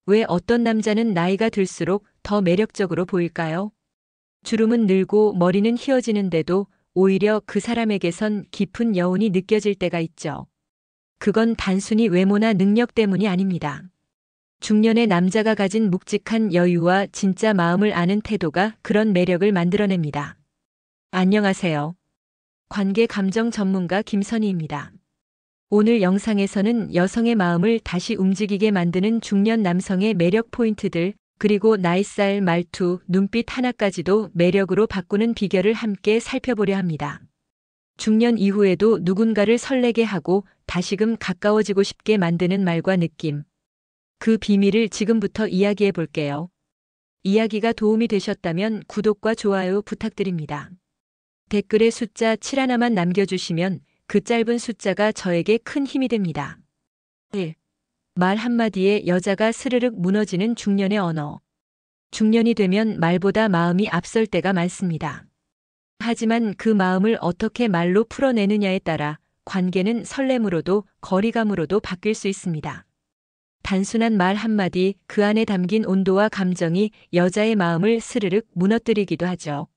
왜 어떤 남자는 나이가 들수록 더 매력적으로 보일까요? 주름은 늘고 머리는 휘어지는데도 오히려 그 사람에게선 깊은 여운이 느껴질 때가 있죠. 그건 단순히 외모나 능력 때문이 아닙니다. 중년의 남자가 가진 묵직한 여유와 진짜 마음을 아는 태도가 그런 매력을 만들어냅니다. 안녕하세요. 관계 감정 전문가 김선희입니다. 오늘 영상에서는 여성의 마음을 다시 움직이게 만드는 중년 남성의 매력 포인트들, 그리고 나이살, 말투, 눈빛 하나까지도 매력으로 바꾸는 비결을 함께 살펴보려 합니다. 중년 이후에도 누군가를 설레게 하고 다시금 가까워지고 싶게 만드는 말과 느낌. 그 비밀을 지금부터 이야기해 볼게요. 이야기가 도움이 되셨다면 구독과 좋아요 부탁드립니다. 댓글에 숫자 7 하나만 남겨주시면 그 짧은 숫자가 저에게 큰 힘이 됩니다. 1. 말 한마디에 여자가 스르륵 무너지는 중년의 언어. 중년이 되면 말보다 마음이 앞설 때가 많습니다. 하지만 그 마음을 어떻게 말로 풀어내느냐에 따라 관계는 설렘으로도 거리감으로도 바뀔 수 있습니다. 단순한 말 한마디, 그 안에 담긴 온도와 감정이 여자의 마음을 스르륵 무너뜨리기도 하죠.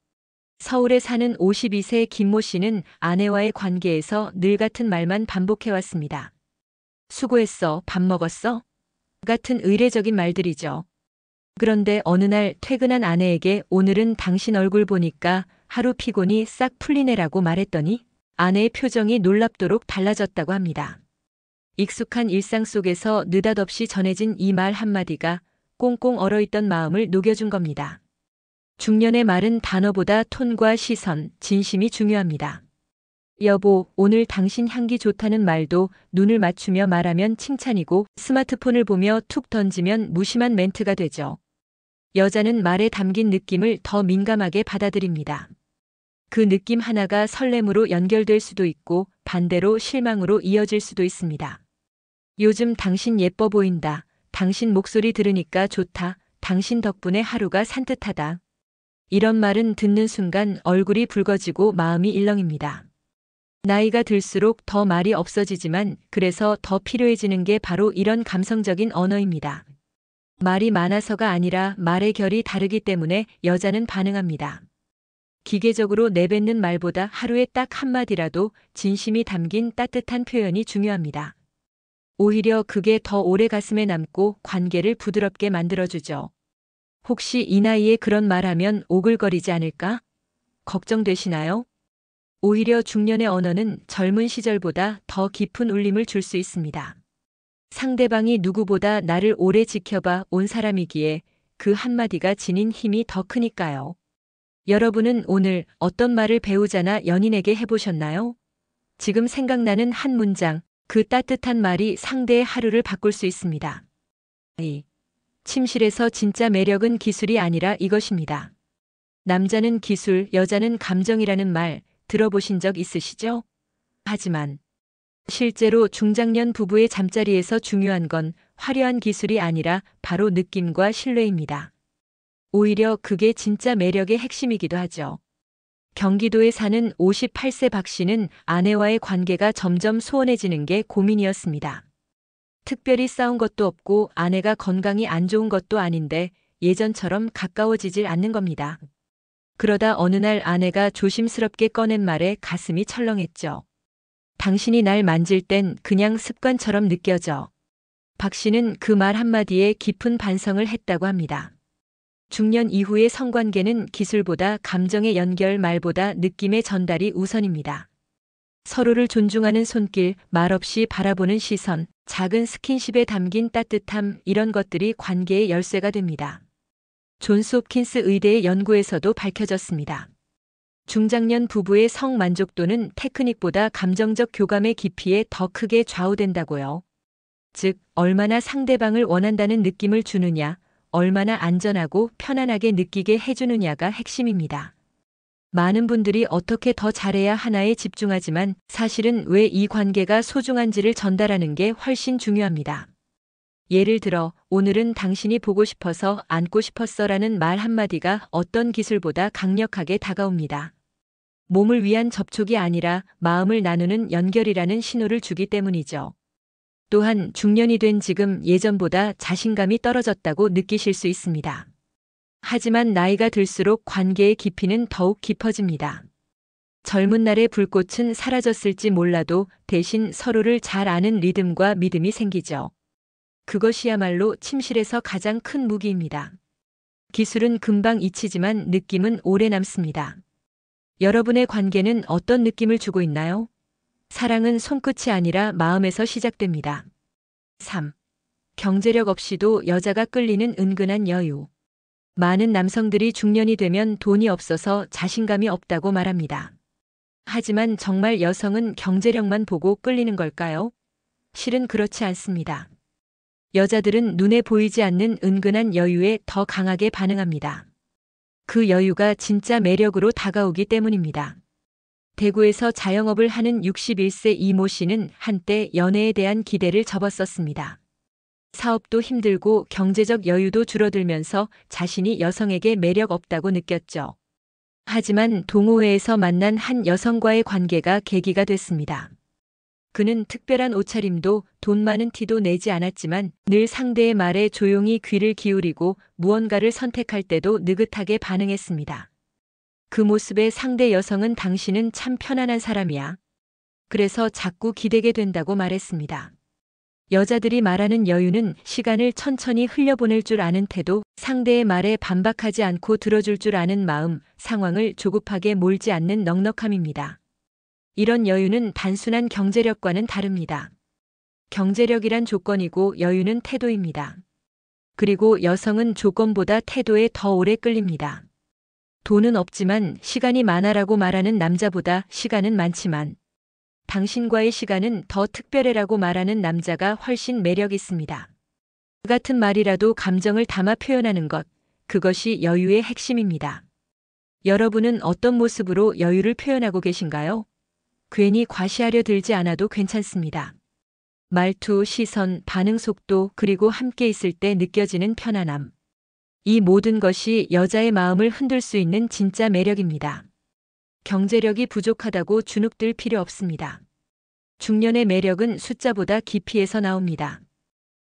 서울에 사는 52세 김모 씨는 아내와의 관계에서 늘 같은 말만 반복해왔습니다. 수고했어, 밥 먹었어? 같은 의례적인 말들이죠. 그런데 어느 날 퇴근한 아내에게 오늘은 당신 얼굴 보니까 하루 피곤이 싹 풀리네라고 말했더니 아내의 표정이 놀랍도록 달라졌다고 합니다. 익숙한 일상 속에서 느닷없이 전해진 이 말 한마디가 꽁꽁 얼어있던 마음을 녹여준 겁니다. 중년의 말은 단어보다 톤과 시선, 진심이 중요합니다. 여보, 오늘 당신 향기 좋다는 말도 눈을 맞추며 말하면 칭찬이고 스마트폰을 보며 툭 던지면 무심한 멘트가 되죠. 여자는 말에 담긴 느낌을 더 민감하게 받아들입니다. 그 느낌 하나가 설렘으로 연결될 수도 있고 반대로 실망으로 이어질 수도 있습니다. 요즘 당신 예뻐 보인다. 당신 목소리 들으니까 좋다. 당신 덕분에 하루가 산뜻하다. 이런 말은 듣는 순간 얼굴이 붉어지고 마음이 일렁입니다. 나이가 들수록 더 말이 없어지지만 그래서 더 필요해지는 게 바로 이런 감성적인 언어입니다. 말이 많아서가 아니라 말의 결이 다르기 때문에 여자는 반응합니다. 기계적으로 내뱉는 말보다 하루에 딱 한마디라도 진심이 담긴 따뜻한 표현이 중요합니다. 오히려 그게 더 오래 가슴에 남고 관계를 부드럽게 만들어주죠. 혹시 이 나이에 그런 말하면 오글거리지 않을까? 걱정되시나요? 오히려 중년의 언어는 젊은 시절보다 더 깊은 울림을 줄 수 있습니다. 상대방이 누구보다 나를 오래 지켜봐 온 사람이기에 그 한마디가 지닌 힘이 더 크니까요. 여러분은 오늘 어떤 말을 배우자나 연인에게 해보셨나요? 지금 생각나는 한 문장, 그 따뜻한 말이 상대의 하루를 바꿀 수 있습니다. 침실에서 진짜 매력은 기술이 아니라 이것입니다. 남자는 기술, 여자는 감정이라는 말 들어보신 적 있으시죠? 하지만 실제로 중장년 부부의 잠자리에서 중요한 건 화려한 기술이 아니라 바로 느낌과 신뢰입니다. 오히려 그게 진짜 매력의 핵심이기도 하죠. 경기도에 사는 58세 박 씨는 아내와의 관계가 점점 소원해지는 게 고민이었습니다. 특별히 싸운 것도 없고 아내가 건강이 안 좋은 것도 아닌데 예전처럼 가까워지질 않는 겁니다. 그러다 어느 날 아내가 조심스럽게 꺼낸 말에 가슴이 철렁했죠. 당신이 날 만질 땐 그냥 습관처럼 느껴져. 박 씨는 그 말 한마디에 깊은 반성을 했다고 합니다. 중년 이후의 성관계는 기술보다 감정의 연결, 말보다 느낌의 전달이 우선입니다. 서로를 존중하는 손길, 말없이 바라보는 시선, 작은 스킨십에 담긴 따뜻함, 이런 것들이 관계의 열쇠가 됩니다. 존스 홉킨스 의대의 연구에서도 밝혀졌습니다. 중장년 부부의 성 만족도는 테크닉보다 감정적 교감의 깊이에 더 크게 좌우된다고요. 즉, 얼마나 상대방을 원한다는 느낌을 주느냐, 얼마나 안전하고 편안하게 느끼게 해주느냐가 핵심입니다. 많은 분들이 어떻게 더 잘해야 하나에 집중하지만 사실은 왜 이 관계가 소중한지를 전달하는 게 훨씬 중요합니다. 예를 들어, 오늘은 당신이 보고 싶어서 안고 싶었어라는 말 한마디가 어떤 기술보다 강력하게 다가옵니다. 몸을 위한 접촉이 아니라 마음을 나누는 연결이라는 신호를 주기 때문이죠. 또한 중년이 된 지금 예전보다 자신감이 떨어졌다고 느끼실 수 있습니다. 하지만 나이가 들수록 관계의 깊이는 더욱 깊어집니다. 젊은 날의 불꽃은 사라졌을지 몰라도 대신 서로를 잘 아는 리듬과 믿음이 생기죠. 그것이야말로 침실에서 가장 큰 무기입니다. 기술은 금방 잊히지만 느낌은 오래 남습니다. 여러분의 관계는 어떤 느낌을 주고 있나요? 사랑은 손끝이 아니라 마음에서 시작됩니다. 3. 경제력 없이도 여자가 끌리는 은근한 여유. 많은 남성들이 중년이 되면 돈이 없어서 자신감이 없다고 말합니다. 하지만 정말 여성은 경제력만 보고 끌리는 걸까요? 실은 그렇지 않습니다. 여자들은 눈에 보이지 않는 은근한 여유에 더 강하게 반응합니다. 그 여유가 진짜 매력으로 다가오기 때문입니다. 대구에서 자영업을 하는 61세 이모 씨는 한때 연애에 대한 기대를 접었었습니다. 사업도 힘들고 경제적 여유도 줄어들면서 자신이 여성에게 매력 없다고 느꼈죠. 하지만 동호회에서 만난 한 여성과의 관계가 계기가 됐습니다. 그는 특별한 옷차림도 돈 많은 티도 내지 않았지만 늘 상대의 말에 조용히 귀를 기울이고 무언가를 선택할 때도 느긋하게 반응했습니다. 그 모습에 상대 여성은 당신은 참 편안한 사람이야. 그래서 자꾸 기대게 된다고 말했습니다. 여자들이 말하는 여유는 시간을 천천히 흘려보낼 줄 아는 태도, 상대의 말에 반박하지 않고 들어줄 줄 아는 마음, 상황을 조급하게 몰지 않는 넉넉함입니다. 이런 여유는 단순한 경제력과는 다릅니다. 경제력이란 조건이고 여유는 태도입니다. 그리고 여성은 조건보다 태도에 더 오래 끌립니다. 돈은 없지만 시간이 많아라고 말하는 남자보다 시간은 많지만 당신과의 시간은 더 특별해라고 말하는 남자가 훨씬 매력 있습니다. 같은 말이라도 감정을 담아 표현하는 것, 그것이 여유의 핵심입니다. 여러분은 어떤 모습으로 여유를 표현하고 계신가요? 괜히 과시하려 들지 않아도 괜찮습니다. 말투, 시선, 반응 속도, 그리고 함께 있을 때 느껴지는 편안함. 이 모든 것이 여자의 마음을 흔들 수 있는 진짜 매력입니다. 경제력이 부족하다고 주눅들 필요 없습니다. 중년의 매력은 숫자보다 깊이에서 나옵니다.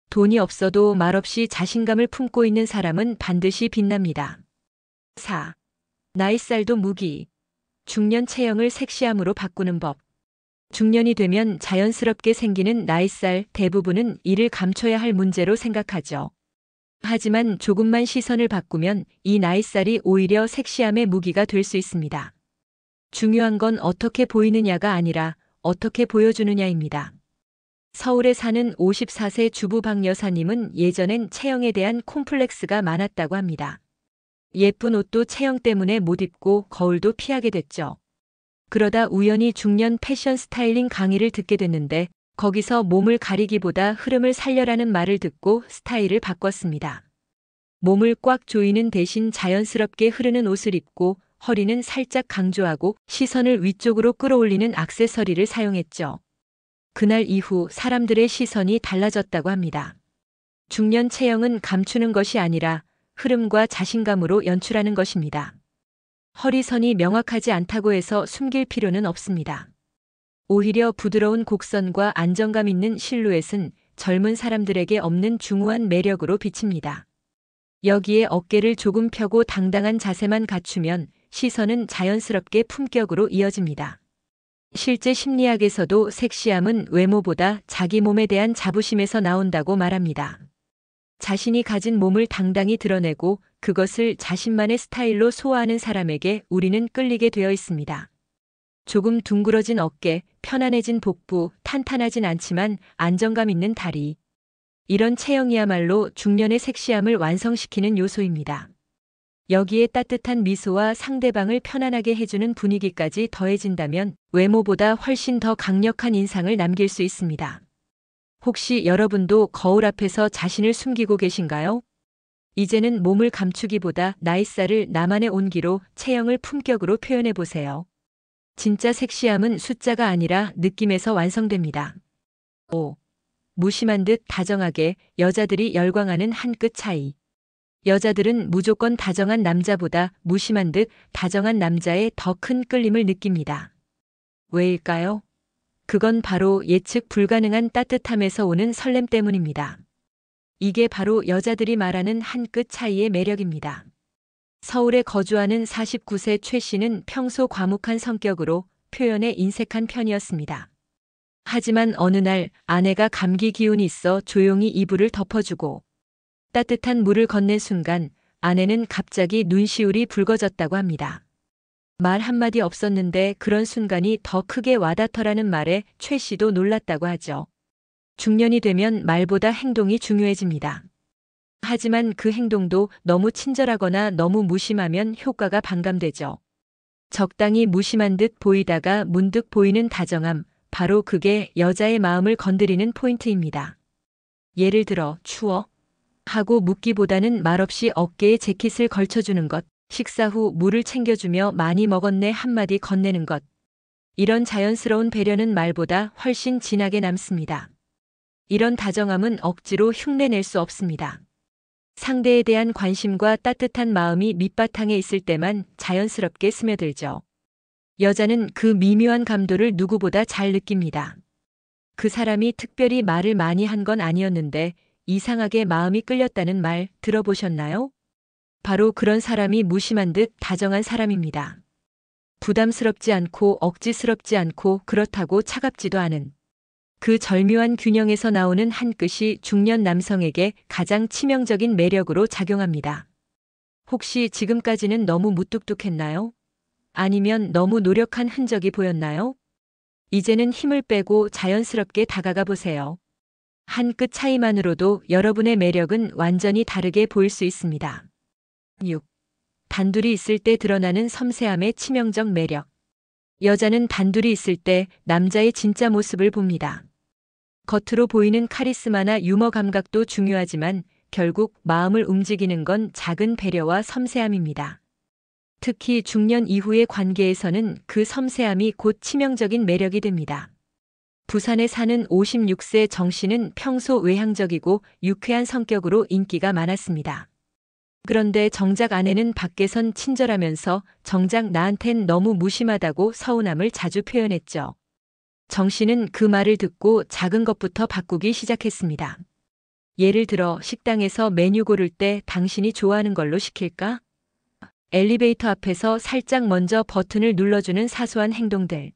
돈이 없어도 말없이 자신감을 품고 있는 사람은 반드시 빛납니다. 4. 나이살도 무기. 중년 체형을 섹시함으로 바꾸는 법. 중년이 되면 자연스럽게 생기는 나이살, 대부분은 이를 감춰야 할 문제로 생각하죠. 하지만 조금만 시선을 바꾸면 이 나이살이 오히려 섹시함의 무기가 될 수 있습니다. 중요한 건 어떻게 보이느냐가 아니라 어떻게 보여주느냐입니다. 서울에 사는 54세 주부 박 여사님은 예전엔 체형에 대한 콤플렉스가 많았다고 합니다. 예쁜 옷도 체형 때문에 못 입고 거울도 피하게 됐죠. 그러다 우연히 중년 패션 스타일링 강의를 듣게 됐는데 거기서 몸을 가리기보다 흐름을 살려라는 말을 듣고 스타일을 바꿨습니다. 몸을 꽉 조이는 대신 자연스럽게 흐르는 옷을 입고 허리는 살짝 강조하고 시선을 위쪽으로 끌어올리는 액세서리를 사용했죠. 그날 이후 사람들의 시선이 달라졌다고 합니다. 중년 체형은 감추는 것이 아니라 흐름과 자신감으로 연출하는 것입니다. 허리선이 명확하지 않다고 해서 숨길 필요는 없습니다. 오히려 부드러운 곡선과 안정감 있는 실루엣은 젊은 사람들에게 없는 중후한 매력으로 비칩니다. 여기에 어깨를 조금 펴고 당당한 자세만 갖추면 시선은 자연스럽게 품격으로 이어집니다. 실제 심리학에서도 섹시함은 외모보다 자기 몸에 대한 자부심에서 나온다고 말합니다. 자신이 가진 몸을 당당히 드러내고 그것을 자신만의 스타일로 소화하는 사람에게 우리는 끌리게 되어 있습니다. 조금 둥그러진 어깨, 편안해진 복부, 탄탄하진 않지만 안정감 있는 다리. 이런 체형이야말로 중년의 섹시함을 완성시키는 요소입니다. 여기에 따뜻한 미소와 상대방을 편안하게 해주는 분위기까지 더해진다면 외모보다 훨씬 더 강력한 인상을 남길 수 있습니다. 혹시 여러분도 거울 앞에서 자신을 숨기고 계신가요? 이제는 몸을 감추기보다 나이살을 나만의 온기로 체형을 품격으로 표현해 보세요. 진짜 섹시함은 숫자가 아니라 느낌에서 완성됩니다. 5. 무심한 듯 다정하게 여자들이 열광하는 한 끗 차이. 여자들은 무조건 다정한 남자보다 무심한 듯 다정한 남자에 더 큰 끌림을 느낍니다. 왜일까요? 그건 바로 예측 불가능한 따뜻함에서 오는 설렘 때문입니다. 이게 바로 여자들이 말하는 한 끗 차이의 매력입니다. 서울에 거주하는 49세 최 씨는 평소 과묵한 성격으로 표현에 인색한 편이었습니다. 하지만 어느 날 아내가 감기 기운이 있어 조용히 이불을 덮어주고 따뜻한 물을 건넨 순간 아내는 갑자기 눈시울이 붉어졌다고 합니다. 말 한마디 없었는데 그런 순간이 더 크게 와닿더라는 말에 최 씨도 놀랐다고 하죠. 중년이 되면 말보다 행동이 중요해집니다. 하지만 그 행동도 너무 친절하거나 너무 무심하면 효과가 반감되죠. 적당히 무심한 듯 보이다가 문득 보이는 다정함, 바로 그게 여자의 마음을 건드리는 포인트입니다. 예를 들어 추워? 하고 묻기보다는 말없이 어깨에 재킷을 걸쳐주는 것, 식사 후 물을 챙겨주며 많이 먹었네 한마디 건네는 것. 이런 자연스러운 배려는 말보다 훨씬 진하게 남습니다. 이런 다정함은 억지로 흉내낼 수 없습니다. 상대에 대한 관심과 따뜻한 마음이 밑바탕에 있을 때만 자연스럽게 스며들죠. 여자는 그 미묘한 감도를 누구보다 잘 느낍니다. 그 사람이 특별히 말을 많이 한 건 아니었는데 이상하게 마음이 끌렸다는 말 들어보셨나요? 바로 그런 사람이 무심한 듯 다정한 사람입니다. 부담스럽지 않고 억지스럽지 않고 그렇다고 차갑지도 않은 그 절묘한 균형에서 나오는 한 끗이 중년 남성에게 가장 치명적인 매력으로 작용합니다. 혹시 지금까지는 너무 무뚝뚝했나요? 아니면 너무 노력한 흔적이 보였나요? 이제는 힘을 빼고 자연스럽게 다가가 보세요. 한 끗 차이만으로도 여러분의 매력은 완전히 다르게 보일 수 있습니다. 6. 단둘이 있을 때 드러나는 섬세함의 치명적 매력. 여자는 단둘이 있을 때 남자의 진짜 모습을 봅니다. 겉으로 보이는 카리스마나 유머 감각도 중요하지만 결국 마음을 움직이는 건 작은 배려와 섬세함입니다. 특히 중년 이후의 관계에서는 그 섬세함이 곧 치명적인 매력이 됩니다. 부산에 사는 56세 정 씨는 평소 외향적이고 유쾌한 성격으로 인기가 많았습니다. 그런데 정작 아내는 밖에선 친절하면서 정작 나한텐 너무 무심하다고 서운함을 자주 표현했죠. 정 씨는 그 말을 듣고 작은 것부터 바꾸기 시작했습니다. 예를 들어 식당에서 메뉴 고를 때 당신이 좋아하는 걸로 시킬까? 엘리베이터 앞에서 살짝 먼저 버튼을 눌러주는 사소한 행동들.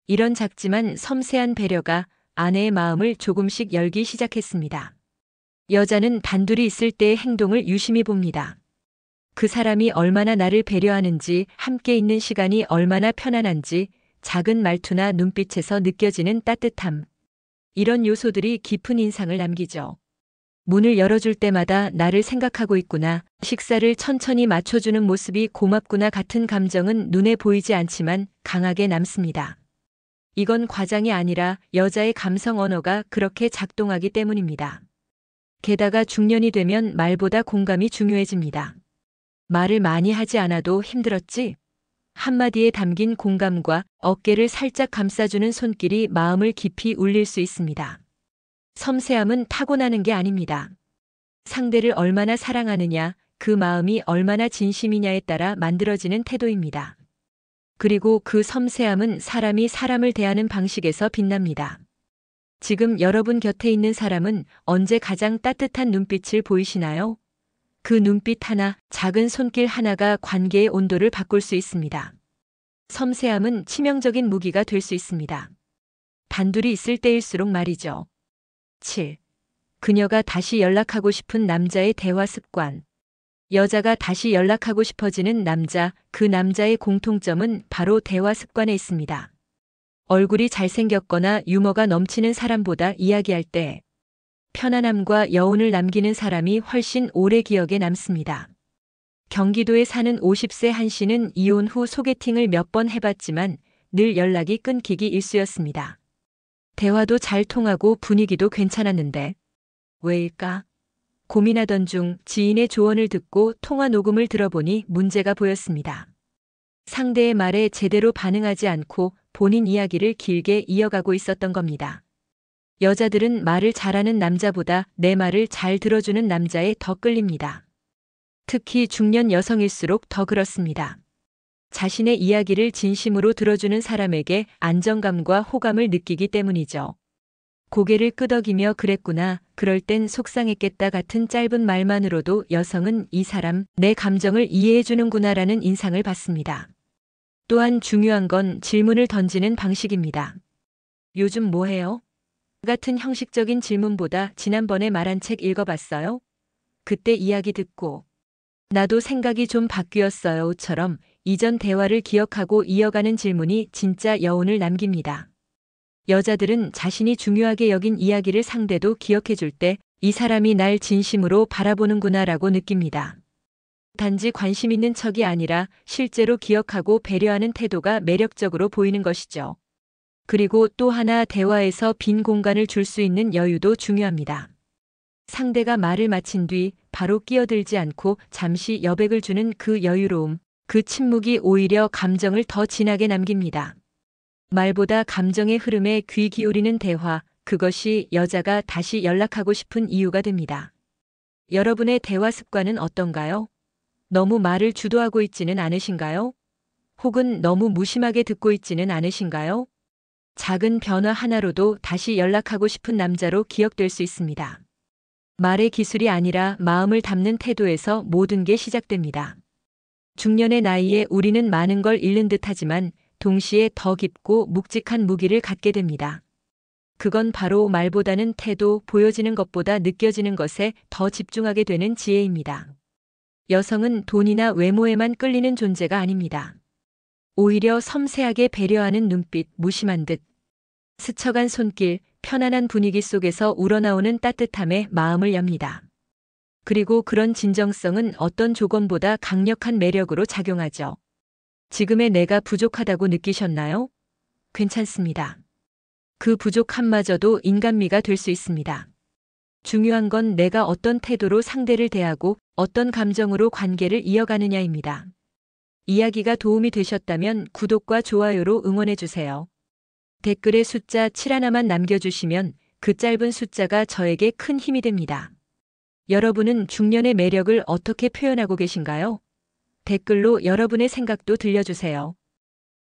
이런 작지만 섬세한 배려가 아내의 마음을 조금씩 열기 시작했습니다. 여자는 단둘이 있을 때의 행동을 유심히 봅니다. 그 사람이 얼마나 나를 배려하는지, 함께 있는 시간이 얼마나 편안한지, 작은 말투나 눈빛에서 느껴지는 따뜻함. 이런 요소들이 깊은 인상을 남기죠. 문을 열어줄 때마다 나를 생각하고 있구나, 식사를 천천히 맞춰주는 모습이 고맙구나 같은 감정은 눈에 보이지 않지만 강하게 남습니다. 이건 과장이 아니라 여자의 감성 언어가 그렇게 작동하기 때문입니다. 게다가 중년이 되면 말보다 공감이 중요해집니다. 말을 많이 하지 않아도 힘들었지? 한마디에 담긴 공감과 어깨를 살짝 감싸주는 손길이 마음을 깊이 울릴 수 있습니다. 섬세함은 타고나는 게 아닙니다. 상대를 얼마나 사랑하느냐, 그 마음이 얼마나 진심이냐에 따라 만들어지는 태도입니다. 그리고 그 섬세함은 사람이 사람을 대하는 방식에서 빛납니다. 지금 여러분 곁에 있는 사람은 언제 가장 따뜻한 눈빛을 보이시나요? 그 눈빛 하나, 작은 손길 하나가 관계의 온도를 바꿀 수 있습니다. 섬세함은 치명적인 무기가 될 수 있습니다. 단둘이 있을 때일수록 말이죠. 7. 그녀가 다시 연락하고 싶은 남자의 대화 습관. 여자가 다시 연락하고 싶어지는 남자, 그 남자의 공통점은 바로 대화 습관에 있습니다. 얼굴이 잘생겼거나 유머가 넘치는 사람보다 이야기할 때 편안함과 여운을 남기는 사람이 훨씬 오래 기억에 남습니다. 경기도에 사는 50세 한 씨는 이혼 후 소개팅을 몇 번 해봤지만 늘 연락이 끊기기 일쑤였습니다. 대화도 잘 통하고 분위기도 괜찮았는데 왜일까? 고민하던 중 지인의 조언을 듣고 통화 녹음을 들어보니 문제가 보였습니다. 상대의 말에 제대로 반응하지 않고 본인 이야기를 길게 이어가고 있었던 겁니다. 여자들은 말을 잘하는 남자보다 내 말을 잘 들어주는 남자에 더 끌립니다. 특히 중년 여성일수록 더 그렇습니다. 자신의 이야기를 진심으로 들어주는 사람에게 안정감과 호감을 느끼기 때문이죠. 고개를 끄덕이며 그랬구나, 그럴 땐 속상했겠다 같은 짧은 말만으로도 여성은 이 사람, 내 감정을 이해해주는구나라는 인상을 받습니다. 또한 중요한 건 질문을 던지는 방식입니다. 요즘 뭐 해요? 같은 형식적인 질문보다 지난번에 말한 책 읽어봤어요? 그때 이야기 듣고 나도 생각이 좀 바뀌었어요처럼 이전 대화를 기억하고 이어가는 질문이 진짜 여운을 남깁니다. 여자들은 자신이 중요하게 여긴 이야기를 상대도 기억해줄 때 이 사람이 날 진심으로 바라보는구나라고 느낍니다. 단지 관심 있는 척이 아니라 실제로 기억하고 배려하는 태도가 매력적으로 보이는 것이죠. 그리고 또 하나, 대화에서 빈 공간을 줄 수 있는 여유도 중요합니다. 상대가 말을 마친 뒤 바로 끼어들지 않고 잠시 여백을 주는 그 여유로움, 그 침묵이 오히려 감정을 더 진하게 남깁니다. 말보다 감정의 흐름에 귀 기울이는 대화, 그것이 여자가 다시 연락하고 싶은 이유가 됩니다. 여러분의 대화 습관은 어떤가요? 너무 말을 주도하고 있지는 않으신가요? 혹은 너무 무심하게 듣고 있지는 않으신가요? 작은 변화 하나로도 다시 연락하고 싶은 남자로 기억될 수 있습니다. 말의 기술이 아니라 마음을 담는 태도에서 모든 게 시작됩니다. 중년의 나이에 우리는 많은 걸 잃는 듯하지만 동시에 더 깊고 묵직한 무기를 갖게 됩니다. 그건 바로 말보다는 태도, 보여지는 것보다 느껴지는 것에 더 집중하게 되는 지혜입니다. 여성은 돈이나 외모에만 끌리는 존재가 아닙니다. 오히려 섬세하게 배려하는 눈빛, 무심한 듯 스쳐간 손길, 편안한 분위기 속에서 우러나오는 따뜻함에 마음을 엽니다. 그리고 그런 진정성은 어떤 조건보다 강력한 매력으로 작용하죠. 지금의 내가 부족하다고 느끼셨나요? 괜찮습니다. 그 부족함마저도 인간미가 될 수 있습니다. 중요한 건 내가 어떤 태도로 상대를 대하고 어떤 감정으로 관계를 이어가느냐입니다. 이야기가 도움이 되셨다면 구독과 좋아요로 응원해주세요. 댓글에 숫자 7 하나만 남겨주시면 그 짧은 숫자가 저에게 큰 힘이 됩니다. 여러분은 중년의 매력을 어떻게 표현하고 계신가요? 댓글로 여러분의 생각도 들려주세요.